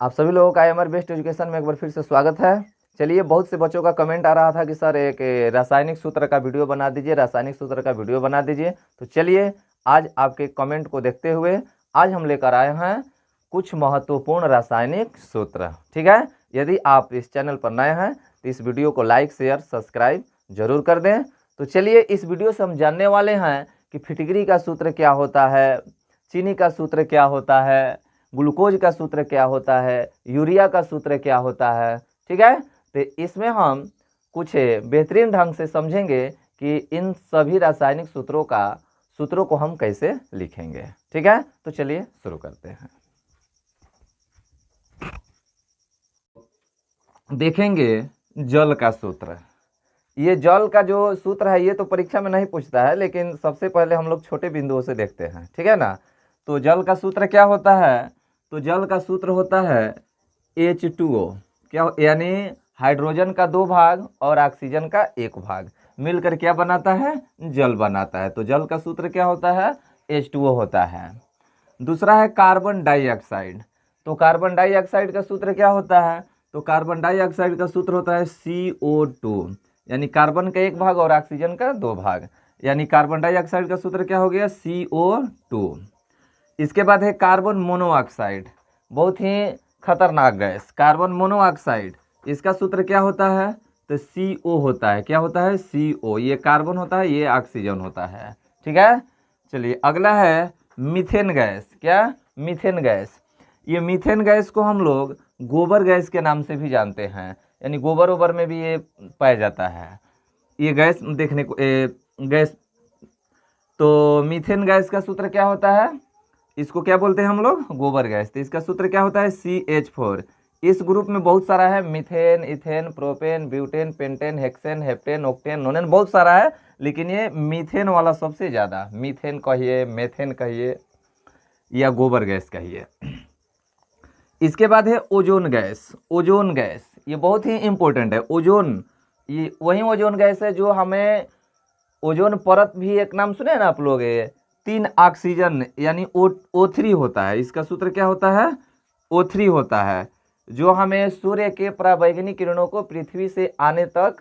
आप सभी लोगों का IMR बेस्ट एजुकेशन में एक बार फिर से स्वागत है। चलिए, बहुत से बच्चों का कमेंट आ रहा था कि सर एक रासायनिक सूत्र का वीडियो बना दीजिए, रासायनिक सूत्र का वीडियो बना दीजिए। तो चलिए, आज आपके कमेंट को देखते हुए आज हम लेकर आए हैं कुछ महत्वपूर्ण रासायनिक सूत्र। ठीक है, यदि आप इस चैनल पर नए हैं तो इस वीडियो को लाइक शेयर सब्सक्राइब जरूर कर दें। तो चलिए, इस वीडियो से हम जानने वाले हैं कि फिटकरी का सूत्र क्या होता है, चीनी का सूत्र क्या होता है, ग्लूकोज का सूत्र क्या होता है, यूरिया का सूत्र क्या होता है। ठीक है, तो इसमें हम कुछ बेहतरीन ढंग से समझेंगे कि इन सभी रासायनिक सूत्रों को हम कैसे लिखेंगे। ठीक है, तो चलिए शुरू करते हैं। देखेंगे जल का सूत्र। ये जल का जो सूत्र है ये तो परीक्षा में नहीं पूछता है, लेकिन सबसे पहले हम लोग छोटे बिंदुओं से देखते हैं। ठीक है ना, तो जल का सूत्र क्या होता है? तो जल का सूत्र होता है H2O, क्या यानी हाइड्रोजन का 2 भाग और ऑक्सीजन का 1 भाग मिलकर क्या बनाता है? जल बनाता है। तो जल का सूत्र क्या होता है? H2O होता है। दूसरा है कार्बन डाइऑक्साइड। तो कार्बन डाइऑक्साइड का सूत्र क्या होता है? तो कार्बन डाइऑक्साइड का सूत्र होता है CO2, यानी कार्बन का 1 भाग और ऑक्सीजन का 2 भाग, यानी कार्बन डाइऑक्साइड का सूत्र क्या हो गया? CO2। इसके बाद है कार्बन मोनोऑक्साइड, बहुत ही खतरनाक गैस, कार्बन मोनोऑक्साइड। इसका सूत्र क्या होता है? तो CO होता है। क्या होता है? CO। ये कार्बन होता है, ये ऑक्सीजन होता है। ठीक है, चलिए अगला है मीथेन गैस। क्या? Methane gas. ये मीथेन गैस को हम लोग गोबर गैस के नाम से भी जानते हैं, यानी गोबर ओबर में भी ये पाया जाता है ये गैस देखने को गैस। तो मीथेन गैस का सूत्र क्या होता है? इसको क्या बोलते हैं हम लोग? गोबर गैस। तो इसका सूत्र क्या होता है? CH4। इस ग्रुप में बहुत सारा है, methane, ethane, propane, butane, pentane, hexane, heptane, octane, नोनेन, बहुत सारा है, लेकिन ये मीथेन वाला सबसे ज़्यादा, मीथेन कहिए, मेथेन कहिए या गोबर गैस कहिए। इसके बाद है ओजोन गैस। ओजोन गैस ये बहुत ही इंपॉर्टेंट है। ओजोन, ये वही ओजोन गैस है जो हमें ओजोन परत भी एक नाम सुने ना आप लोग, 3 ऑक्सीजन यानी O3 होता है। इसका सूत्र क्या होता है? O3 होता है, जो हमें सूर्य के पराबैंगनी किरणों को पृथ्वी से आने तक,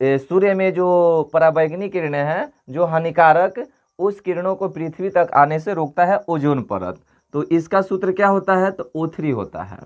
सूर्य में जो पराबैंगनी किरणें हैं जो हानिकारक, उस किरणों को पृथ्वी तक आने से रोकता है ओजोन परत। तो इसका सूत्र क्या होता है? तो O3 होता है।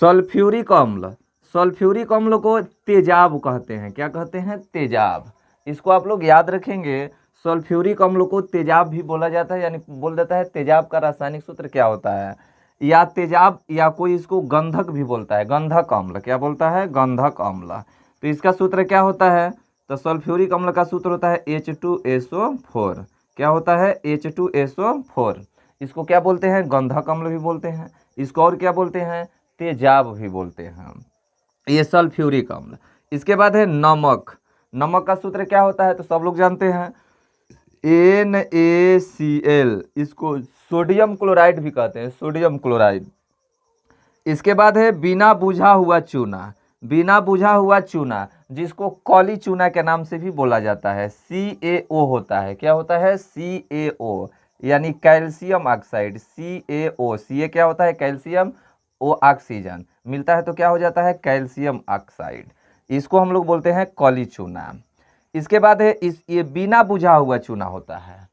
सल्फ्यूरिक अम्ल, सल्फ्यूरिक अम्ल को तेजाब कहते हैं। क्या कहते हैं? तेजाब। इसको आप लोग याद रखेंगे, सल्फ्यूरिक अम्ल को तेजाब भी बोला जाता है, यानी बोल देता है तेजाब का रासायनिक सूत्र क्या होता है, या तेजाब, या कोई इसको गंधक भी बोलता है, गंधक अम्ल। क्या बोलता है? गंधक अम्ल। तो इसका सूत्र क्या होता है? तो सल्फ्यूरिक अम्ल का सूत्र होता है H2SO4। क्या होता है? H2SO4। इसको क्या बोलते हैं? गंधक अम्ल भी बोलते हैं, इसको और क्या बोलते हैं? तेजाब भी बोलते हैं। ये सल्फ्यूरिक अम्ल। इसके बाद है नमक। नमक का सूत्र क्या होता है? तो सब लोग जानते हैं, NaCl। इसको सोडियम क्लोराइड भी कहते हैं, सोडियम क्लोराइड। इसके बाद है बिना बुझा हुआ चूना। बिना बुझा हुआ चूना, जिसको कॉली चूना के नाम से भी बोला जाता है, CaO होता है। क्या होता है? CaO, यानी कैल्शियम ऑक्साइड। CaO, Ca क्या होता है? कैल्शियम, O ऑक्सीजन मिलता है तो क्या हो जाता है? Calcium oxide. इसको हम लोग बोलते हैं कॉली चूना। इसके बाद है ये बिना बुझा हुआ चूना होता है।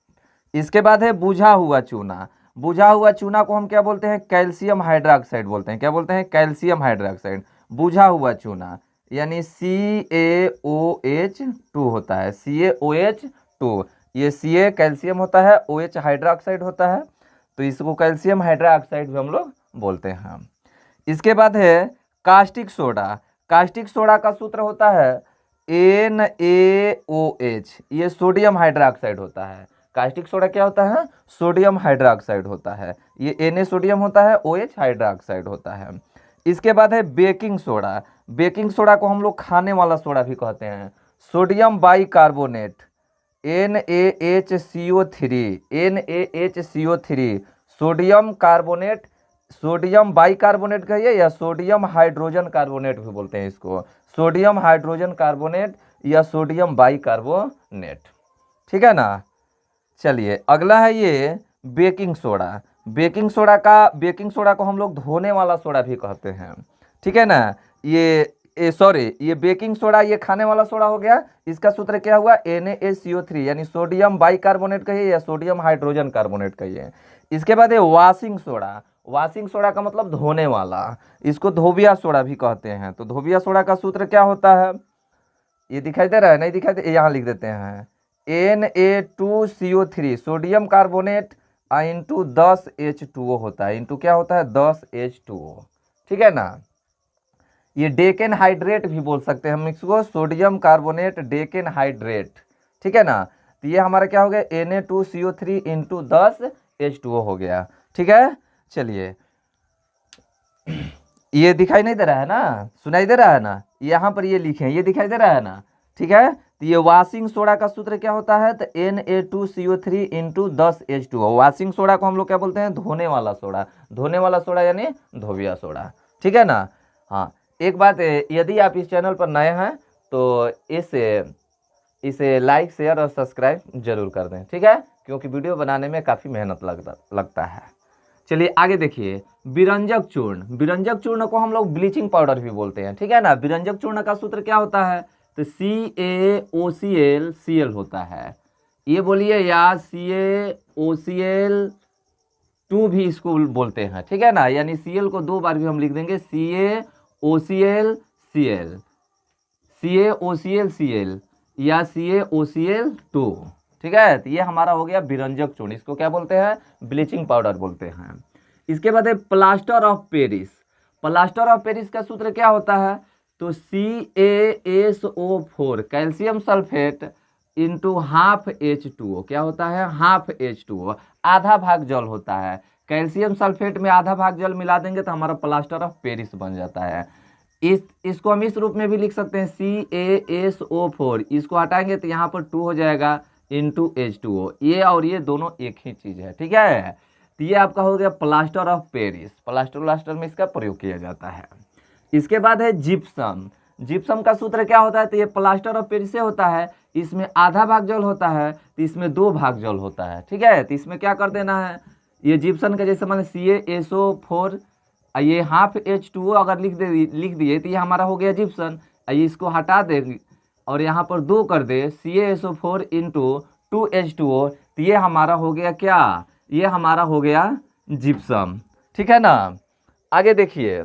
इसके बाद है बुझा हुआ चूना। बुझा हुआ चूना को हम क्या बोलते हैं? कैल्शियम हाइड्रोक्साइड बोलते हैं। क्या बोलते हैं? Calcium hydroxide. बुझा हुआ चूना यानी CaOH2 होता है, CaOH2। ये Ca कैल्शियम होता है, OH हाइड्रोक्साइड होता है, तो इसको कैल्शियम हाइड्रोक्साइड भी हम लोग बोलते हैं। इसके बाद है कास्टिक सोडा। कास्टिक सोडा का सूत्र होता है NaOH। ये सोडियम हाइड्रोक्साइड होता है। कास्टिक सोडा क्या होता है? सोडियम हाइड्रोक्साइड होता है। ये Na सोडियम होता है, OH हाइड्रोक्साइड होता है। इसके बाद है बेकिंग सोडा। बेकिंग सोडा को हम लोग खाने वाला सोडा भी कहते हैं। Sodium bicarbonate, NaHCO3, NaHCO3, sodium carbonate, sodium bicarbonate कहिए या सोडियम हाइड्रोजन कार्बोनेट भी बोलते हैं इसको, सोडियम हाइड्रोजन कार्बोनेट या सोडियम बाइकार्बोनेट। ठीक है ना। चलिए अगला है ये बेकिंग सोडा। बेकिंग सोडा को हम लोग धोने वाला सोडा भी कहते हैं, ठीक है ना। ये बेकिंग सोडा ये खाने वाला सोडा हो गया। इसका सूत्र क्या हुआ, NaCO3 यानी सोडियम बाइकार्बोनेट कहिए या सोडियम हाइड्रोजन कार्बोनेट कहिए। इसके बाद है वाशिंग सोडा का मतलब धोने वाला, इसको धोबिया सोडा भी कहते हैं। तो धोबिया सोडा का सूत्र क्या होता है, ये दिखाई दे रहा है, नहीं दिखाई दे, यहाँ लिख देते हैं Na2CO3 sodium carbonate into 10 H2O होता है, इंटू क्या होता है 10 H2O, ठीक है ना। ये डेकेन हाइड्रेट भी बोल सकते हैं हम इसको, सोडियम कार्बोनेट डेकेन हाइड्रेट, ठीक है ना। तो ये हमारा क्या हो गया Na2CO3 इंटू 10 H2O हो गया, ठीक है। चलिए ये दिखाई नहीं दे रहा है ना, सुनाई दे रहा है ना, यहाँ पर ये लिखे हैं, ये दिखाई दे रहा है ना, ठीक है। तो ये वाशिंग सोडा का सूत्र क्या होता है, तो Na2CO3 into 10 H2O। Washing soda को हम लोग क्या बोलते हैं, धोने वाला सोडा यानी धोबिया सोडा, ठीक है ना। हाँ, एक बात यदि आप इस चैनल पर नए हैं तो इसे लाइक शेयर और सब्सक्राइब जरूर कर दें, ठीक है, क्योंकि वीडियो बनाने में काफ़ी मेहनत लगता है। चलिए आगे देखिए, विरंजक चूर्ण को हम लोग ब्लीचिंग पाउडर भी बोलते हैं, ठीक है ना। विरंजक चूर्ण का सूत्र क्या होता है, तो CaOCl होता है, ये बोलिए, या CaOCl2 भी इसको बोलते हैं, ठीक है ना। यानी Cl को 2 बार भी हम लिख देंगे, CaOCl या CaOCl2, ठीक है। तो ये हमारा हो गया विरंजक चूर्ण, इसको क्या बोलते हैं, ब्लीचिंग पाउडर बोलते हैं। इसके बाद है प्लास्टर ऑफ पेरिस का सूत्र क्या होता है, तो CaSO4 calcium sulphate into half H2O, क्या होता है, हाफ H2O, आधा भाग जल होता है। कैल्शियम सल्फेट में आधा भाग जल मिला देंगे तो हमारा प्लास्टर ऑफ पेरिस बन जाता है। इसको हम इस रूप में भी लिख सकते हैं, CaSO4, इसको हटाएंगे तो यहाँ पर 2 हो जाएगा इंटू H2O, ये और ये दोनों एक ही चीज है, ठीक है। तो ये आपका हो गया प्लास्टर ऑफ पेरिस, प्लास्टर में इसका प्रयोग किया जाता है। इसके बाद है जिप्सम का सूत्र क्या होता है, तो ये प्लास्टर ऑफ पेरिस से होता है, इसमें आधा भाग जल होता है तो इसमें 2 भाग जल होता है, ठीक है। तो इसमें क्या कर देना है, ये जिप्सम का जैसे मान CaSO4 ये हाफ H2O अगर लिख दिए तो ये हमारा हो गया जिप्सम। ये इसको हटा देंगे और यहाँ पर 2 कर दे, CaSO4 इंटू 2H2O, तो ये हमारा हो गया क्या, ये हमारा हो गया जिप्सम, ठीक है ना। आगे देखिए,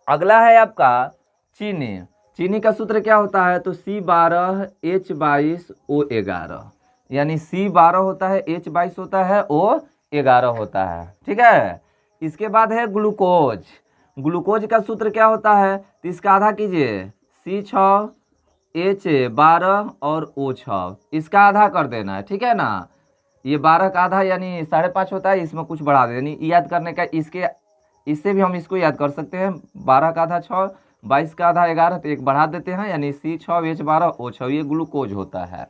अगला है आपका चीनी का सूत्र क्या होता है, तो C12H22O11, यानी C12 होता है, H22 होता है, O11 होता है, ठीक है। इसके बाद है ग्लूकोज का सूत्र क्या होता है, तो इसका आधा कीजिए, C6H12 और O6, इसका आधा कर देना है, ठीक है ना। ये 12 का आधा यानी 5.5 होता है, इसमें कुछ बढ़ा देना, यानी याद करने का, इससे भी हम इसको याद कर सकते हैं, 12 का आधा 6, 22 का आधा 11, तो एक बढ़ा देते हैं, यानी C6H12 O6, ये ग्लूकोज होता है।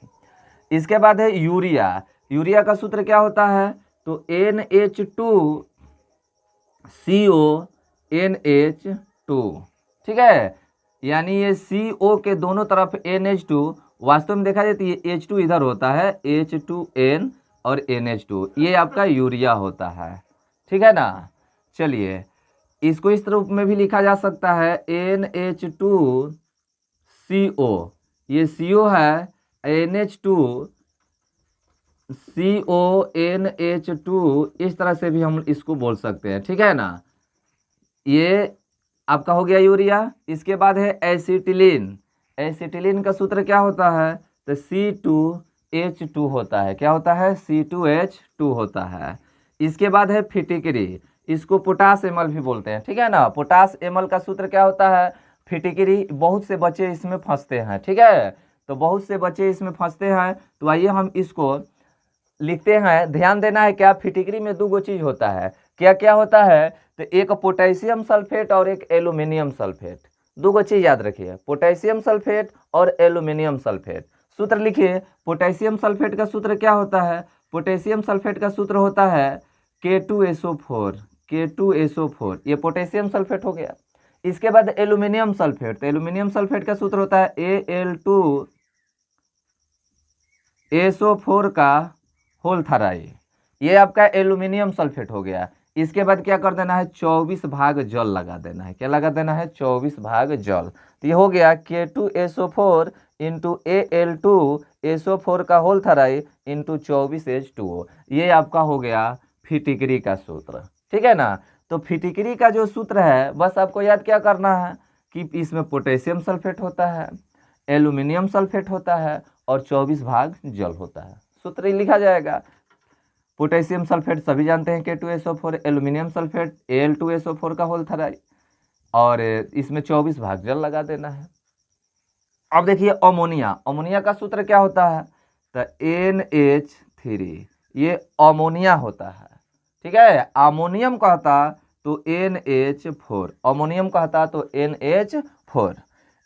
इसके बाद है यूरिया का सूत्र क्या होता है, तो NH2CONH2, ठीक है। यानी ये CO के दोनों तरफ NH2, वास्तव में देखा जाए तो ये H2 इधर होता है, H2N और NH2, ये आपका यूरिया होता है, ठीक है ना। चलिए इसको इस रूप में भी लिखा जा सकता है, NH2CO, ये CO है, NH2CONH2, इस तरह से भी हम इसको बोल सकते हैं, ठीक है ना। ये आपका हो गया यूरिया। इसके बाद है एसिटिलीन का सूत्र क्या होता है, तो C2H2 होता है, क्या होता है, C2H2 होता है। इसके बाद है फिटिकरी, इसको पोटास एमल भी बोलते हैं, ठीक है ना। पोटास एमल का सूत्र क्या होता है, फिटिकरी, बहुत से बच्चे इसमें फंसते हैं, ठीक है, तो बहुत से बच्चे इसमें फंसते हैं, तो आइए हम इसको लिखते हैं। ध्यान देना है क्या, फिटिकरी में 2 चीज होता है, क्या क्या होता है, तो एक पोटेशियम सल्फेट और एक एल्यूमिनियम सल्फेट, 2 चीज याद रखिए, पोटेशियम सल्फेट और एल्यूमिनियम सल्फेट। सूत्र लिखिए, पोटेशियम सल्फेट का सूत्र क्या होता है, पोटेशियम सल्फेट का सूत्र होता है K2SO4, ये पोटेशियम सल्फेट हो गया। इसके बाद एल्यूमिनियम सल्फेट, तो एल्यूमिनियम सल्फेट का सूत्र होता है Al2SO4 का होल थराई, ये आपका एल्यूमिनियम सल्फेट हो गया। इसके बाद क्या कर देना है, 24 भाग जल लगा देना है। क्या लगा देना है, 24 भाग जल। तो ये हो गया K2SO4 इंटू Al2SO4 का होल थराई इंटू 24H2O। ये आपका हो गया फिटिकरी का सूत्र, ठीक है ना। तो फिटिकरी का जो सूत्र है बस आपको याद क्या करना है कि इसमें पोटेशियम सल्फेट होता है, एल्यूमिनियम सल्फेट होता है और 24 भाग जल होता है। सूत्र ही लिखा जाएगा। पोटेशियम सल्फेट सभी जानते हैं K2SO4, एल्यूमिनियम सल्फेट Al2SO4 का होल थराई, और इसमें 24 भाग जल लगा देना है। अब देखिए अमोनिया, अमोनिया का सूत्र क्या होता है, तो NH3, ये अमोनिया होता है, ठीक है। अमोनियम कहता तो NH4, अमोनियम कहता तो NH4।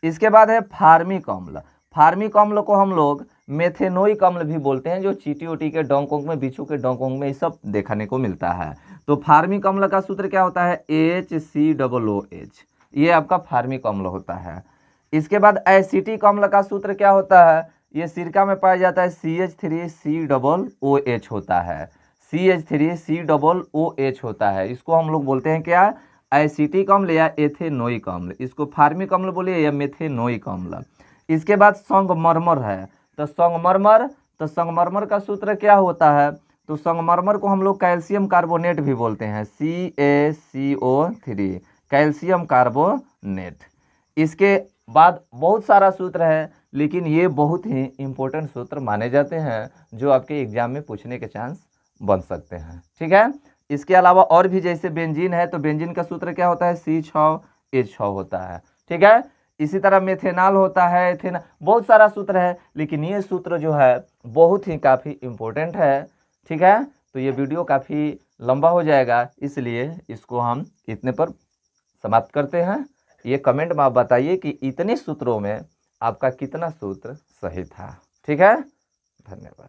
इसके बाद है फार्मिक अम्ल। फार्मिक अम्ल को हम लोग मेथेनोइक अम्ल भी बोलते हैं, जो चींटी ओटी के डोंक ओंक में, बिच्छू के डोंक ओंक में ये सब देखने को मिलता है। तो फार्मिक अम्ल का सूत्र क्या होता है, HCOOH, ये आपका फार्मिक अम्ल होता है। इसके बाद एसिटिक अम्ल का सूत्र क्या होता है, ये सिरका में पाया जाता है CH3COOH होता है, CH3COOH होता है। इसको हम लोग बोलते हैं क्या, एसिटिक अम्ल या एथेनोइक अम्ल। इसको फार्मिक अम्ल बोलिए या मेथेनोइक अम्ल। इसके बाद संगमरमर है, तो संगमरमर का सूत्र क्या होता है, तो संगमरमर को हम लोग कैल्शियम कार्बोनेट भी बोलते हैं, CaCO3, कैल्शियम कार्बोनेट। इसके बाद बहुत सारा सूत्र है, लेकिन ये बहुत ही इंपॉर्टेंट सूत्र माने जाते हैं जो आपके एग्जाम में पूछने के चांस बन सकते हैं, ठीक है। इसके अलावा और भी जैसे बेंजीन है, तो बेंजीन का सूत्र क्या होता है, C6H6 होता है, ठीक है। इसी तरह मेथेनॉल होता है, एथेनॉल, बहुत सारा सूत्र है, लेकिन ये सूत्र जो है बहुत ही काफ़ी इम्पोर्टेंट है, ठीक है। तो ये वीडियो काफ़ी लंबा हो जाएगा, इसलिए इसको हम इतने पर समाप्त करते हैं। ये कमेंट में आप बताइए कि इतने सूत्रों में आपका कितना सूत्र सही था, ठीक है। धन्यवाद।